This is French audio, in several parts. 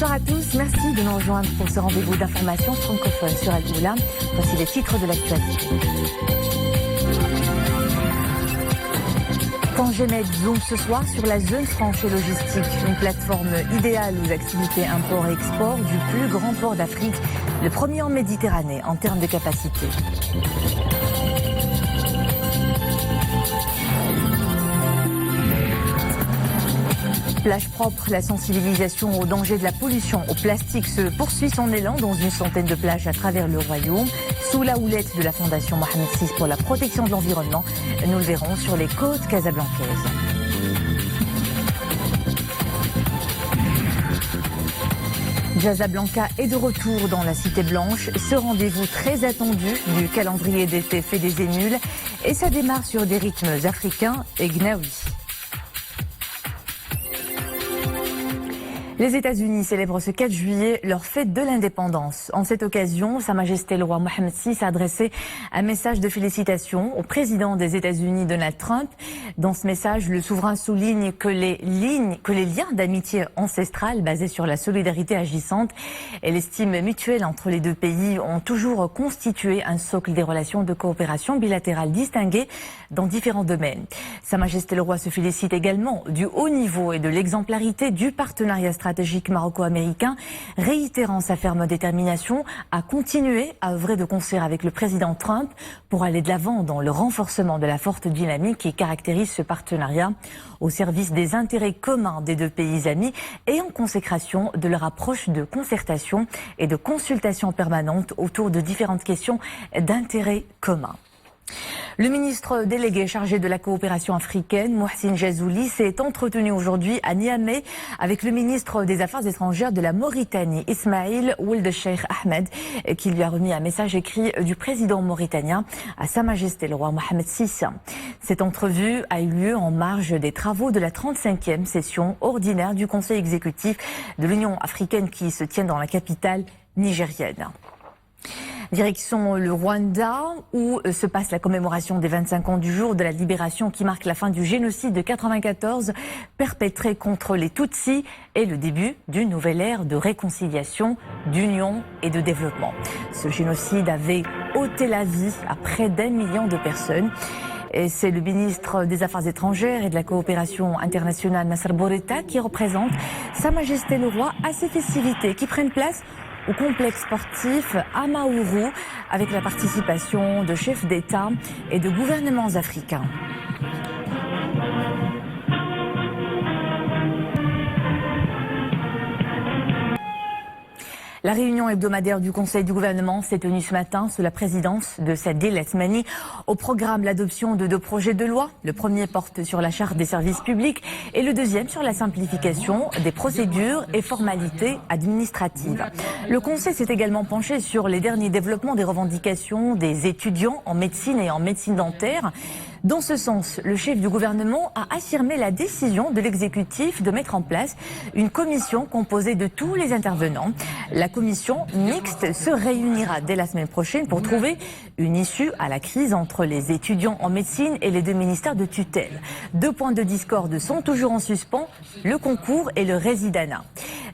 Bonsoir à tous, merci de nous rejoindre pour ce rendez-vous d'information francophone sur Al-Oula. Voici les titres de l'actualité. Tangemed zoom ce soir sur la zone franche et logistique, une plateforme idéale aux activités import et export du plus grand port d'Afrique, le premier en Méditerranée en termes de capacité. Plage propre, la sensibilisation au danger de la pollution au plastique se poursuit son élan dans une centaine de plages à travers le royaume, sous la houlette de la Fondation Mohamed VI pour la protection de l'environnement. Nous le verrons sur les côtes casablancaises. Casablanca est de retour dans la Cité Blanche. Ce rendez-vous très attendu du calendrier d'été fait des émules et ça démarre sur des rythmes africains et gnaouis. Les États-Unis célèbrent ce 4 juillet leur fête de l'indépendance. En cette occasion, Sa Majesté le roi Mohamed VI a adressé un message de félicitations au président des États-Unis Donald Trump. Dans ce message, le souverain souligne que les liens d'amitié ancestrale basés sur la solidarité agissante et l'estime mutuelle entre les deux pays ont toujours constitué un socle des relations de coopération bilatérale distinguées dans différents domaines. Sa Majesté le roi se félicite également du haut niveau et de l'exemplarité du partenariat stratégique maroco-américain, réitérant sa ferme détermination à continuer à œuvrer de concert avec le président Trump pour aller de l'avant dans le renforcement de la forte dynamique qui caractérise ce partenariat au service des intérêts communs des deux pays amis et en consécration de leur approche de concertation et de consultation permanente autour de différentes questions d'intérêt commun. Le ministre délégué chargé de la coopération africaine, Mohsin Jazouli, s'est entretenu aujourd'hui à Niamey avec le ministre des Affaires étrangères de la Mauritanie, Ismail Ould Cheikh Ahmed, qui lui a remis un message écrit du président mauritanien à Sa Majesté le roi Mohamed VI. Cette entrevue a eu lieu en marge des travaux de la 35e session ordinaire du Conseil exécutif de l'Union africaine qui se tient dans la capitale nigérienne. Direction le Rwanda, où se passe la commémoration des 25 ans du jour de la libération qui marque la fin du génocide de 1994 perpétré contre les Tutsis et le début d'une nouvelle ère de réconciliation, d'union et de développement. Ce génocide avait ôté la vie à près d'1 million de personnes. Et c'est le ministre des Affaires étrangères et de la coopération internationale, Nasser Bourita, qui représente Sa Majesté le roi à ces festivités qui prennent place au complexe sportif Amaourou avec la participation de chefs d'État et de gouvernements africains. La réunion hebdomadaire du Conseil du gouvernement s'est tenue ce matin sous la présidence de Sadil Asmani. Au programme, l'adoption de 2 projets de loi. Le premier porte sur la charte des services publics et le deuxième sur la simplification des procédures et formalités administratives. Le Conseil s'est également penché sur les derniers développements des revendications des étudiants en médecine et en médecine dentaire. Dans ce sens, le chef du gouvernement a affirmé la décision de l'exécutif de mettre en place une commission composée de tous les intervenants. La commission mixte se réunira dès la semaine prochaine pour trouver une issue à la crise entre les étudiants en médecine et les 2 ministères de tutelle. 2 points de discorde sont toujours en suspens, le concours et le résidanat.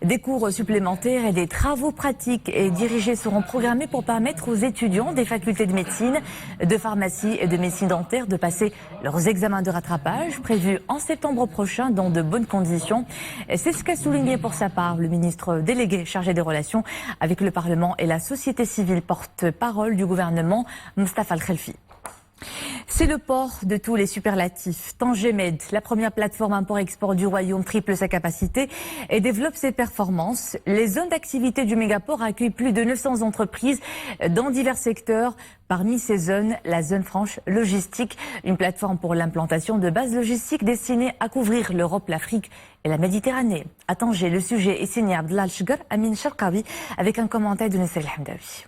Des cours supplémentaires et des travaux pratiques et dirigés seront programmés pour permettre aux étudiants des facultés de médecine, de pharmacie et de médecine dentaire de passer leurs examens de rattrapage prévus en septembre prochain dans de bonnes conditions. C'est ce qu'a souligné pour sa part le ministre délégué chargé des relations avec le Parlement et la société civile, porte-parole du gouvernement, Moustapha Al-Khelfi. C'est le port de tous les superlatifs. Tangemed, la première plateforme import-export du royaume, triple sa capacité et développe ses performances. Les zones d'activité du mégaport accueillent plus de 900 entreprises dans divers secteurs. Parmi ces zones, la zone franche logistique, une plateforme pour l'implantation de bases logistiques destinées à couvrir l'Europe, l'Afrique et la Méditerranée. À Tanger, le sujet est signé Abdelal Shgar, Amin Sharkawi, avec un commentaire de Nessel Hamdawi.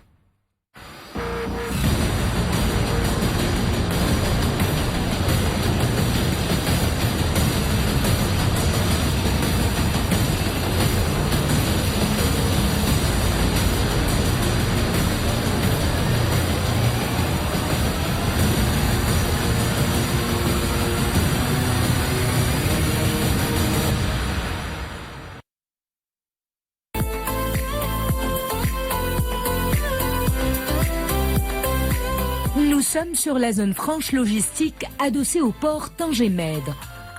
sommes sur la zone franche logistique adossée au port Tanger-Med.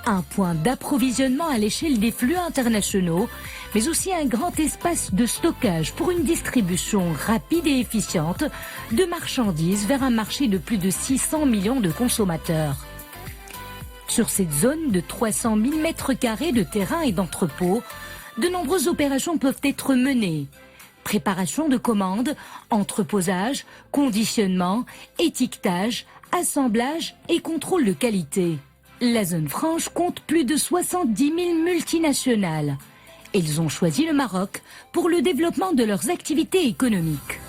Un point d'approvisionnement à l'échelle des flux internationaux, mais aussi un grand espace de stockage pour une distribution rapide et efficiente de marchandises vers un marché de plus de 600 millions de consommateurs. Sur cette zone de 300 000 m² de terrain et d'entrepôts, de nombreuses opérations peuvent être menées. Préparation de commandes, entreposage, conditionnement, étiquetage, assemblage et contrôle de qualité. La zone franche compte plus de 70 000 multinationales. Elles ont choisi le Maroc pour le développement de leurs activités économiques.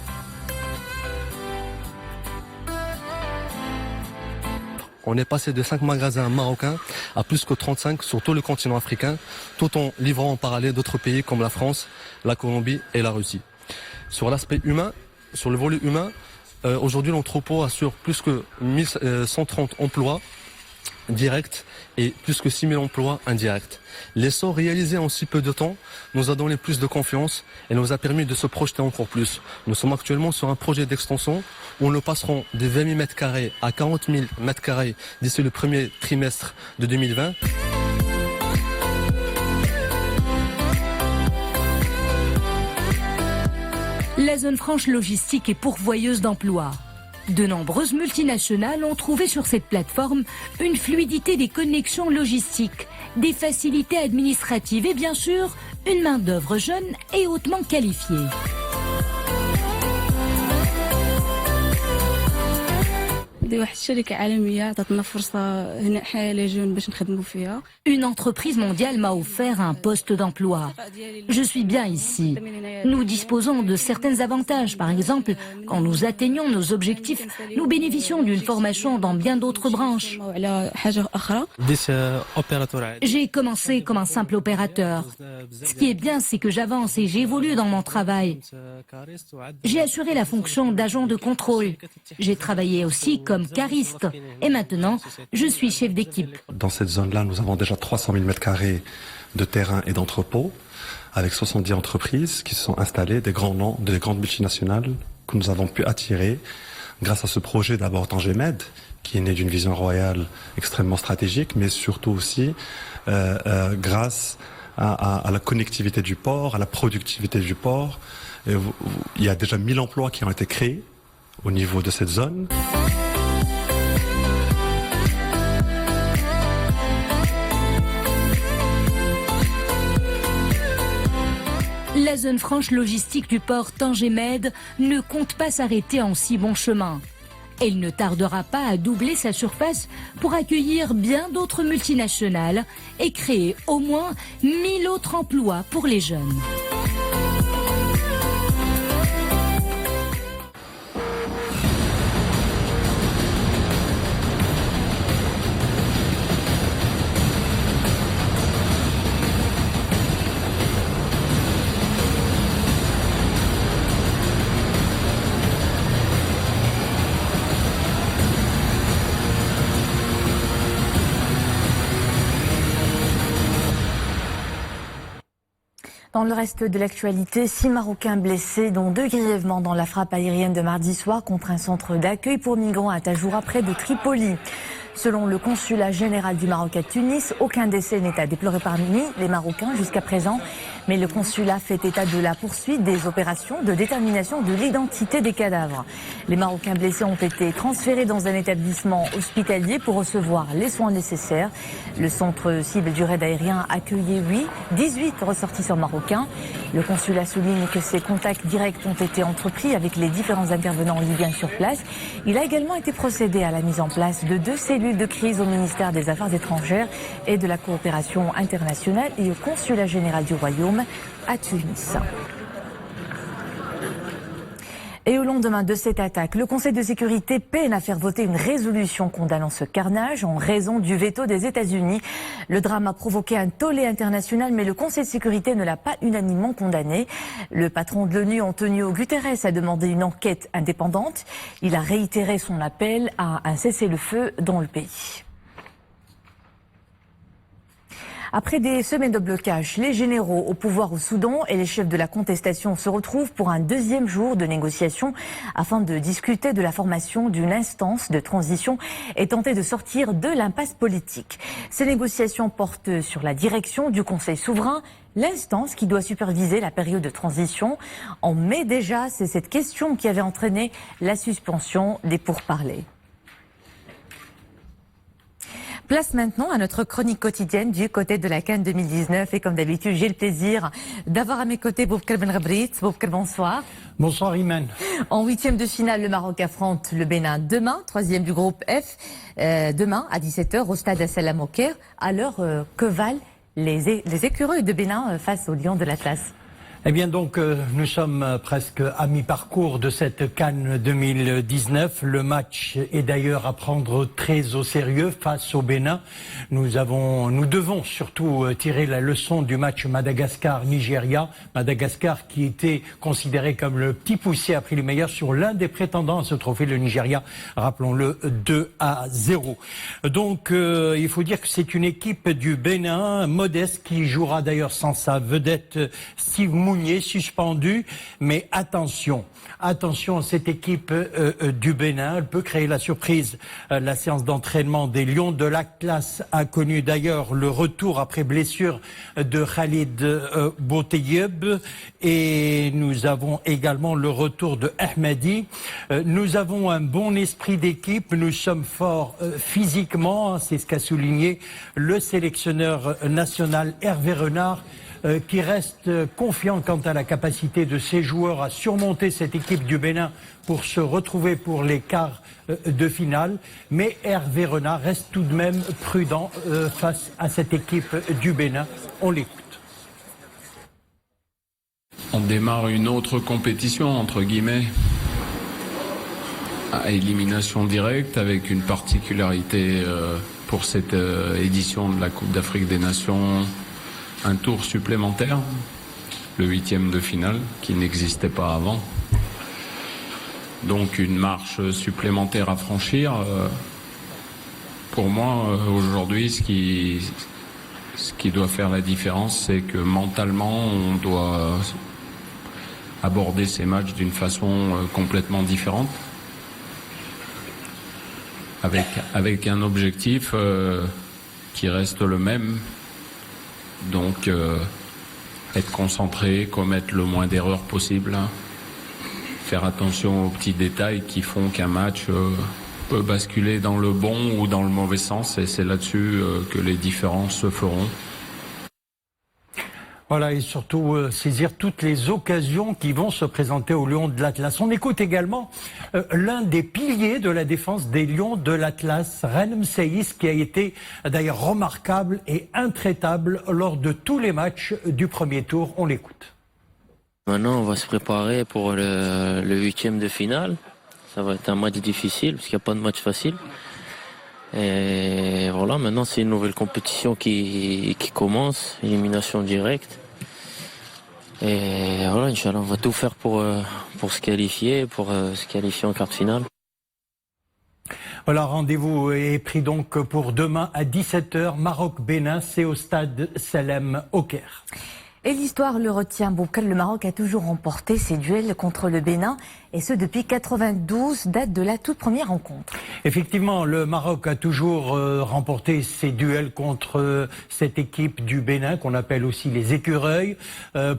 On est passé de 5 magasins marocains à plus que 35 sur tout le continent africain, tout en livrant en parallèle d'autres pays comme la France, la Colombie et la Russie. Sur l'aspect humain, sur le volet humain, aujourd'hui l'entrepôt assure plus que 1130 emplois directs et plus que 6000 emplois indirects. L'essor réalisé en si peu de temps nous a donné plus de confiance et nous a permis de se projeter encore plus. Nous sommes actuellement sur un projet d'extension où nous passerons de 20 000 m² à 40 000 m² d'ici le premier trimestre de 2020. La zone franche logistique est pourvoyeuse d'emplois. De nombreuses multinationales ont trouvé sur cette plateforme une fluidité des connexions logistiques, des facilités administratives et bien sûr une main-d'œuvre jeune et hautement qualifiée. Une entreprise mondiale m'a offert un poste d'emploi. Je suis bien ici. Nous disposons de certains avantages. Par exemple, quand nous atteignons nos objectifs, nous bénéficions d'une formation dans bien d'autres branches. J'ai commencé comme un simple opérateur. Ce qui est bien, c'est que j'avance et j'évolue dans mon travail. J'ai assuré la fonction d'agent de contrôle. J'ai travaillé aussi comme cariste. Et maintenant, je suis chef d'équipe. Dans cette zone-là, nous avons déjà 300 000 m² de terrain et d'entrepôts, avec 70 entreprises qui se sont installées, des grands noms, des grandes multinationales que nous avons pu attirer grâce à ce projet d'abord Tanger-Med, qui est né d'une vision royale extrêmement stratégique, mais surtout aussi grâce à la connectivité du port, à la productivité du port. Il y a déjà 1000 emplois qui ont été créés au niveau de cette zone. La zone franche logistique du port Tanger-Med ne compte pas s'arrêter en si bon chemin. Elle ne tardera pas à doubler sa surface pour accueillir bien d'autres multinationales et créer au moins 1000 autres emplois pour les jeunes. Dans le reste de l'actualité, 6 Marocains blessés, dont 2 grièvement dans la frappe aérienne de mardi soir contre un centre d'accueil pour migrants à Tajoura près de Tripoli. Selon le consulat général du Maroc à Tunis, aucun décès n'est à déplorer parmi les Marocains jusqu'à présent. Mais le consulat fait état de la poursuite des opérations de détermination de l'identité des cadavres. Les Marocains blessés ont été transférés dans un établissement hospitalier pour recevoir les soins nécessaires. Le centre cible du raid aérien accueillait 18 ressortissants marocains. Le consulat souligne que ces contacts directs ont été entrepris avec les différents intervenants libyens sur place. Il a également été procédé à la mise en place de 2 cellules de crise au ministère des Affaires étrangères et de la coopération internationale et au consulat général du Royaume à Tunis. Et au lendemain de cette attaque, le Conseil de sécurité peine à faire voter une résolution condamnant ce carnage en raison du veto des États-Unis. Le drame a provoqué un tollé international, mais le Conseil de sécurité ne l'a pas unanimement condamné. Le patron de l'ONU, Antonio Guterres, a demandé une enquête indépendante. Il a réitéré son appel à un cessez-le-feu dans le pays. Après des semaines de blocage, les généraux au pouvoir au Soudan et les chefs de la contestation se retrouvent pour un deuxième jour de négociation afin de discuter de la formation d'une instance de transition et tenter de sortir de l'impasse politique. Ces négociations portent sur la direction du Conseil souverain, l'instance qui doit superviser la période de transition. En mai déjà, c'est cette question qui avait entraîné la suspension des pourparlers. Place maintenant à notre chronique quotidienne du côté de la CAN 2019. Et comme d'habitude, j'ai le plaisir d'avoir à mes côtés Boubkar Ben Gabrit. Boubkar, bonsoir. Bonsoir Iman. En huitième de finale, le Maroc affronte le Bénin demain, troisième du groupe F, demain à 17h au stade Salam au Caire. Alors, que valent les écureuils de Bénin face aux Lions de l'Atlas? Eh bien donc, nous sommes presque à mi-parcours de cette CAN 2019. Le match est d'ailleurs à prendre très au sérieux face au Bénin. Nous devons surtout tirer la leçon du match Madagascar-Nigeria. Madagascar qui était considéré comme le petit poussé après les meilleurs sur l'un des prétendants à ce trophée, le Nigeria, rappelons-le, 2-0. Donc, il faut dire que c'est une équipe du Bénin modeste qui jouera d'ailleurs sans sa vedette Steve Mounier suspendu, mais attention à cette équipe du Bénin, elle peut créer la surprise. La séance d'entraînement des Lions de l'Atlas a connu d'ailleurs le retour après blessure de Khalid Bouteyeb et nous avons également le retour de Ahmadi. Nous avons un bon esprit d'équipe, nous sommes forts physiquement, c'est ce qu'a souligné le sélectionneur national Hervé Renard, qui reste confiant quant à la capacité de ses joueurs à surmonter cette équipe du Bénin pour se retrouver pour les quarts de finale. Mais Hervé Renard reste tout de même prudent face à cette équipe du Bénin. On l'écoute. On démarre une autre compétition, entre guillemets, à élimination directe, avec une particularité pour cette édition de la Coupe d'Afrique des Nations. Un tour supplémentaire, le 8e de finale, qui n'existait pas avant. Donc une marche supplémentaire à franchir. Pour moi, aujourd'hui, ce qui doit faire la différence, c'est que mentalement, on doit aborder ces matchs d'une façon complètement différente. Avec un objectif qui reste le même. Donc, être concentré, commettre le moins d'erreurs possible, faire attention aux petits détails qui font qu'un match peut basculer dans le bon ou dans le mauvais sens, et c'est là-dessus que les différences se feront. Voilà, et surtout saisir toutes les occasions qui vont se présenter aux Lions de l'Atlas. On écoute également l'un des piliers de la défense des Lions de l'Atlas, Renem Saïs, qui a été d'ailleurs remarquable et intraitable lors de tous les matchs du premier tour. On l'écoute. Maintenant, on va se préparer pour le 8e de finale. Ça va être un match difficile, parce qu'il n'y a pas de match facile. Et voilà, maintenant c'est une nouvelle compétition qui commence, élimination directe. Et voilà, Inch'Allah, on va tout faire pour se qualifier, en quart de finale. Voilà, rendez-vous est pris donc pour demain à 17h, Maroc-Bénin, c'est au stade Salam au Caire. Et l'histoire le retient, Boubkar, le Maroc a toujours remporté ses duels contre le Bénin, et ce depuis 92, date de la toute première rencontre. Effectivement, le Maroc a toujours remporté ses duels contre cette équipe du Bénin, qu'on appelle aussi les écureuils.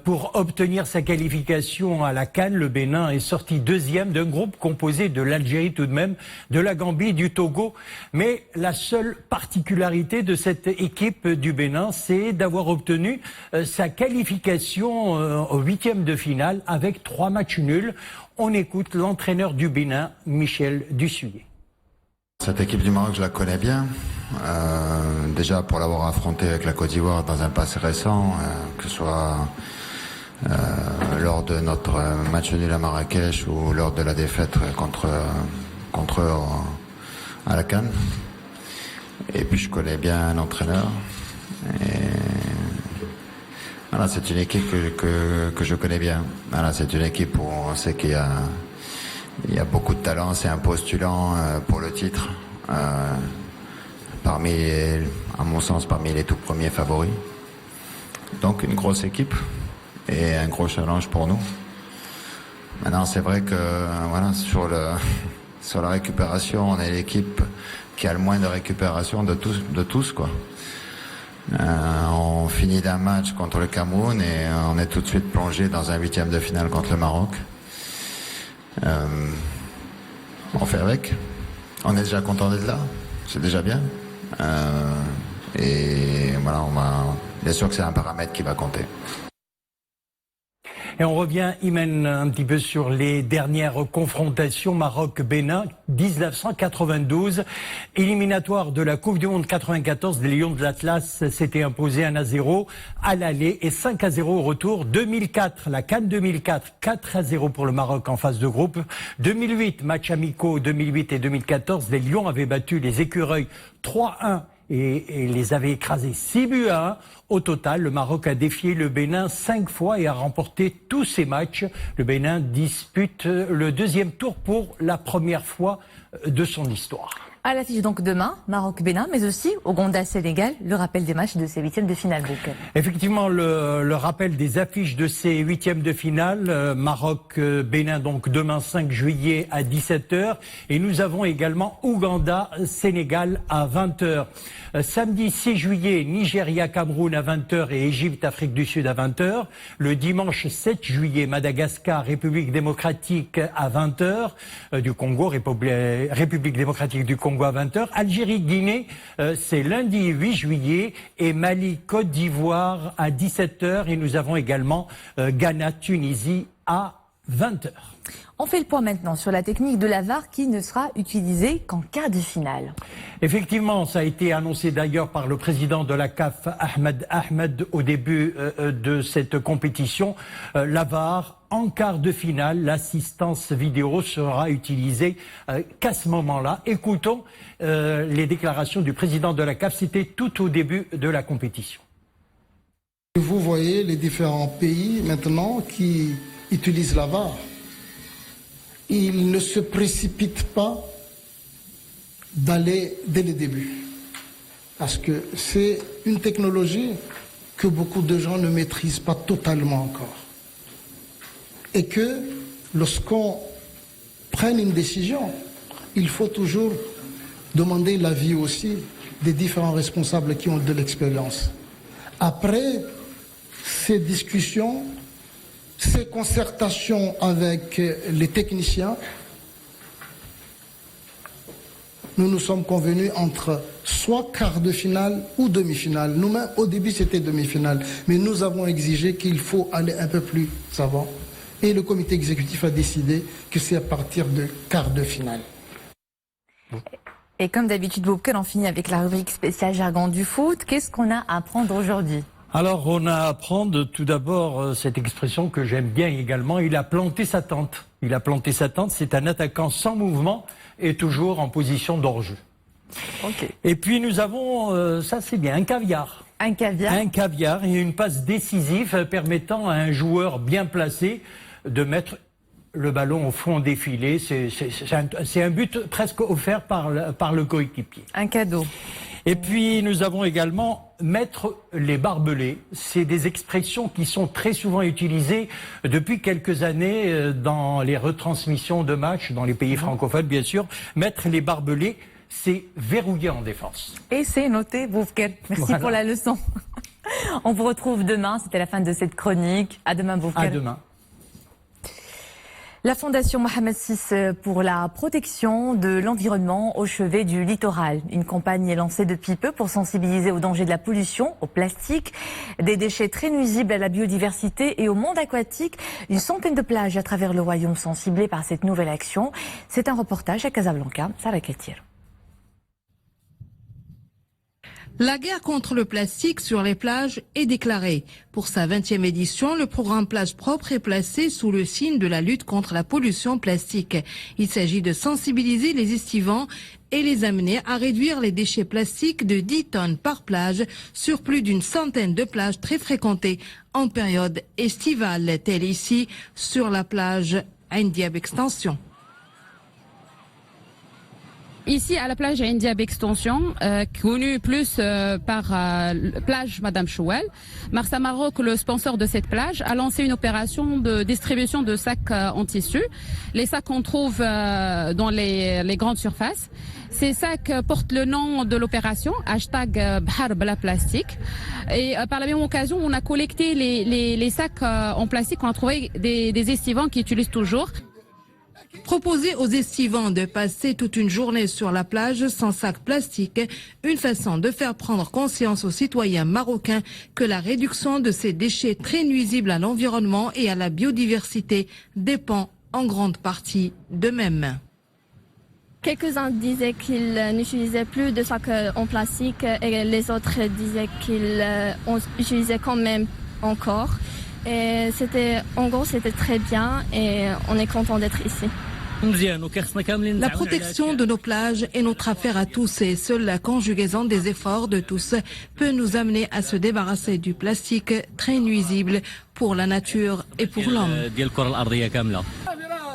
Pour obtenir sa qualification à la CAN, le Bénin est sorti deuxième d'un groupe composé de l'Algérie tout de même, de la Gambie, du Togo. Mais la seule particularité de cette équipe du Bénin, c'est d'avoir obtenu sa qualification au 8e de finale avec 3 matchs nuls. On écoute l'entraîneur du Bénin, Michel Dussuyer. Cette équipe du Maroc, je la connais bien. Déjà pour l'avoir affrontée avec la Côte d'Ivoire dans un passé récent, que ce soit lors de notre match nul à Marrakech ou lors de la défaite contre eux à la CAN. Et puis je connais bien l'entraîneur. Voilà, c'est une équipe que je connais bien. Voilà, c'est une équipe où on sait qu'il y a beaucoup de talent. C'est un postulant pour le titre. à mon sens, parmi les tout premiers favoris. Donc une grosse équipe et un gros challenge pour nous. Maintenant, c'est vrai que voilà, sur la récupération, on est l'équipe qui a le moins de récupération de tous quoi. On finit d'un match contre le Cameroun et on est tout de suite plongé dans un 8e de finale contre le Maroc. On fait avec. On est déjà content d'être là. C'est déjà bien. Et voilà, bien sûr que c'est un paramètre qui va compter. Et on revient, Imen, un petit peu sur les dernières confrontations Maroc-Bénin 1992. Éliminatoire de la Coupe du Monde 94, les Lions de l'Atlas s'étaient imposés 1-0 à l'aller et 5-0 au retour. 2004, la CAN 2004, 4-0 pour le Maroc en phase de groupe. 2008, match amicaux 2008 et 2014, les Lions avaient battu les Écureuils 3-1 et les avait écrasés 6-1. Au total, le Maroc a défié le Bénin 5 fois et a remporté tous ses matchs. Le Bénin dispute le 2e tour pour la première fois de son histoire. À l'affiche donc demain, Maroc-Bénin, mais aussi Ouganda-Sénégal, le rappel des matchs de ces 8e de finale. Effectivement, le rappel des affiches de ces 8e de finale, Maroc-Bénin donc demain 5 juillet à 17h. Et nous avons également Ouganda-Sénégal à 20h. Samedi 6 juillet, Nigeria-Cameroun à 20h et Égypte-Afrique du Sud à 20h. Le dimanche 7 juillet, Madagascar-République démocratique à 20h du Congo, République démocratique du Congo à 20h. Algérie-Guinée, c'est lundi 8 juillet et Mali-Côte d'Ivoire à 17h. Et nous avons également Ghana-Tunisie à 20h. On fait le point maintenant sur la technique de la VAR qui ne sera utilisée qu'en quart de finale. Effectivement, ça a été annoncé d'ailleurs par le président de la CAF, Ahmed, au début de cette compétition. La VAR, en quart de finale, l'assistance vidéo sera utilisée qu'à ce moment-là. Écoutons les déclarations du président de la CAF, c'était tout au début de la compétition. Vous voyez les différents pays maintenant qui utilisent la VAR. Ils ne se précipitent pas d'aller dès le début. Parce que c'est une technologie que beaucoup de gens ne maîtrisent pas totalement encore. Et que lorsqu'on prenne une décision, il faut toujours demander l'avis aussi des différents responsables qui ont de l'expérience. Après ces discussions, ces concertations avec les techniciens, nous nous sommes convenus entre soit quart de finale ou demi-finale. Nous-mêmes, au début, c'était demi-finale. Mais nous avons exigé qu'il faut aller un peu plus avant. Et le comité exécutif a décidé que c'est à partir de quart de finale. Et comme d'habitude, Boubkel, on finit avec la rubrique spéciale jargon du foot. Qu'est-ce qu'on a à apprendre aujourd'hui ? Alors, on a à apprendre tout d'abord cette expression que j'aime bien également. Il a planté sa tente. Il a planté sa tente, c'est un attaquant sans mouvement et toujours en position d'hors-jeu. Okay. Et puis nous avons, ça c'est bien, un caviar. Un caviar. Un caviar et une passe décisive permettant à un joueur bien placé de mettre le ballon au fond des filets. C'est un but presque offert par le coéquipier. Un cadeau. Et puis nous avons également mettre les barbelés. C'est des expressions qui sont très souvent utilisées depuis quelques années dans les retransmissions de matchs, dans les pays francophones bien sûr. Mettre les barbelés, c'est verrouiller en défense. Et c'est noté, Boubkel. Merci pour la leçon. On vous retrouve demain, c'était la fin de cette chronique. À demain, Boubkel. À demain. La Fondation Mohamed VI pour la protection de l'environnement au chevet du littoral. Une campagne est lancée depuis peu pour sensibiliser aux dangers de la pollution, au plastique, des déchets très nuisibles à la biodiversité et au monde aquatique. Une centaine de plages à travers le royaume sont ciblées par cette nouvelle action. C'est un reportage à Casablanca, Sarah Kettir. La guerre contre le plastique sur les plages est déclarée. Pour sa 20e édition, le programme Plage Propre est placé sous le signe de la lutte contre la pollution plastique. Il s'agit de sensibiliser les estivants et les amener à réduire les déchets plastiques de 10 tonnes par plage sur plus d'une centaine de plages très fréquentées en période estivale, telle ici sur la plage Ain Diab Extension. ici à la plage India Extension, connue plus par plage Madame Chouel, Marsa Maroc, le sponsor de cette plage, a lancé une opération de distribution de sacs en tissu. Les sacs qu'on trouve dans les grandes surfaces. Ces sacs portent le nom de l'opération, #Bhar Bla Plastique. Et par la même occasion, on a collecté les sacs en plastique. On a trouvé des estivants qui utilisent toujours. Proposer aux estivants de passer toute une journée sur la plage sans sac plastique, une façon de faire prendre conscience aux citoyens marocains que la réduction de ces déchets très nuisibles à l'environnement et à la biodiversité dépend en grande partie d'eux-mêmes. Quelques-uns disaient qu'ils n'utilisaient plus de sacs en plastique et les autres disaient qu'ils en utilisaient quand même encore. Et en gros, c'était très bien et on est content d'être ici. La protection de nos plages est notre affaire à tous et seule la conjugaison des efforts de tous peut nous amener à se débarrasser du plastique très nuisible pour la nature et pour l'homme.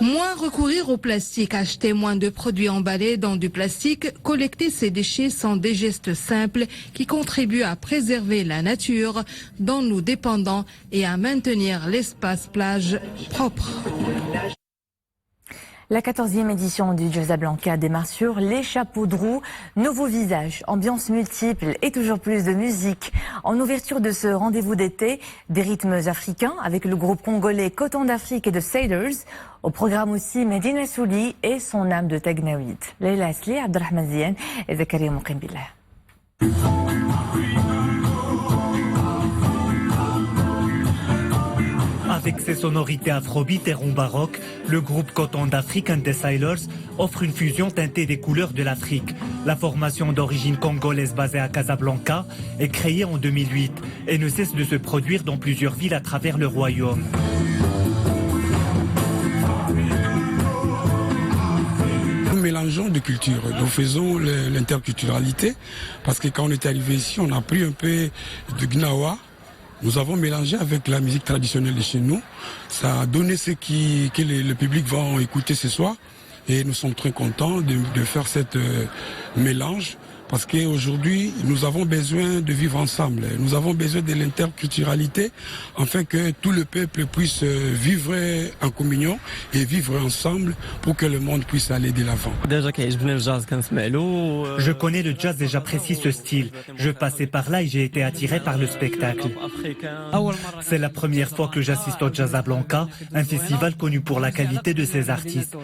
Moins recourir au plastique, acheter moins de produits emballés dans du plastique, collecter ces déchets sont des gestes simples qui contribuent à préserver la nature dont nous dépendons et à maintenir l'espace plage propre. La 14e édition du Casablanca démarre sur les chapeaux de roue. Nouveaux visages, ambiances multiples et toujours plus de musique. En ouverture de ce rendez-vous d'été, des rythmes africains avec le groupe congolais Coton d'Afrique et The Sailors. Au programme aussi Medina Souli et son âme de Tagnaoui. Leila Asli, Abdelrahman Zian et Zakaria Mouqim Billah. Avec ses sonorités afrobeat et rond baroque, le groupe Coton d'Afrique and the Sailors offre une fusion teintée des couleurs de l'Afrique. La formation d'origine congolaise basée à Casablanca est créée en 2008 et ne cesse de se produire dans plusieurs villes à travers le royaume. Nous mélangeons de cultures, nous faisons l'interculturalité parce que quand on est arrivé ici, on a pris un peu de Gnawa. Nous avons mélangé avec la musique traditionnelle de chez nous. Ça a donné ce que le public va écouter ce soir. Et nous sommes très contents de faire cette mélange. Parce qu'aujourd'hui, nous avons besoin de vivre ensemble. Nous avons besoin de l'interculturalité afin que tout le peuple puisse vivre en communion et vivre ensemble pour que le monde puisse aller de l'avant. Je connais le jazz et j'apprécie ce style. Je passais par là et j'ai été attiré par le spectacle. C'est la première fois que j'assiste au Casablanca, un festival connu pour la qualité de ses artistes.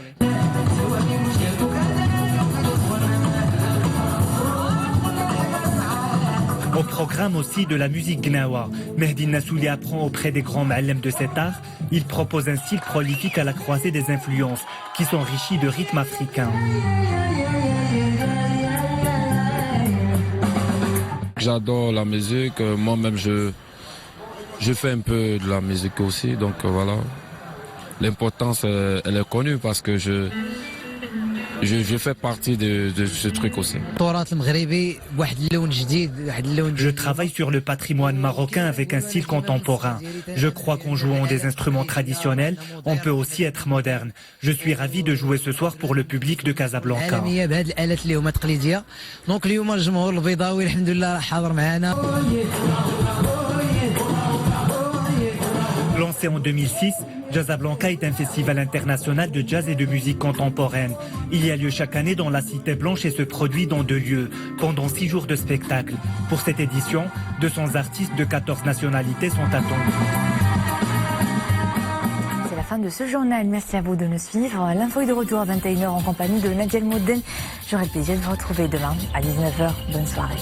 Au programme aussi de la musique gnawa. Medina Souli apprend auprès des grands ma'alem de cet art. Il propose un style prolifique à la croisée des influences qui sont enrichies de rythmes africains. J'adore la musique, moi-même je fais un peu de la musique aussi, donc voilà. L'importance, elle est connue parce que je fais partie de ce truc aussi. Je travaille sur le patrimoine marocain avec un style contemporain. Je crois qu'en jouant des instruments traditionnels, on peut aussi être moderne. Je suis ravi de jouer ce soir pour le public de Casablanca. Lancé en 2006, Casablanca est un festival international de jazz et de musique contemporaine. Il y a lieu chaque année dans la Cité Blanche et se produit dans 2 lieux, pendant 6 jours de spectacle. Pour cette édition, 200 artistes de 14 nationalités sont attendus. C'est la fin de ce journal. Merci à vous de nous suivre. L'info est de retour à 21h en compagnie de Nadia Mouden. J'aurai le plaisir de vous retrouver demain à 19h. Bonne soirée.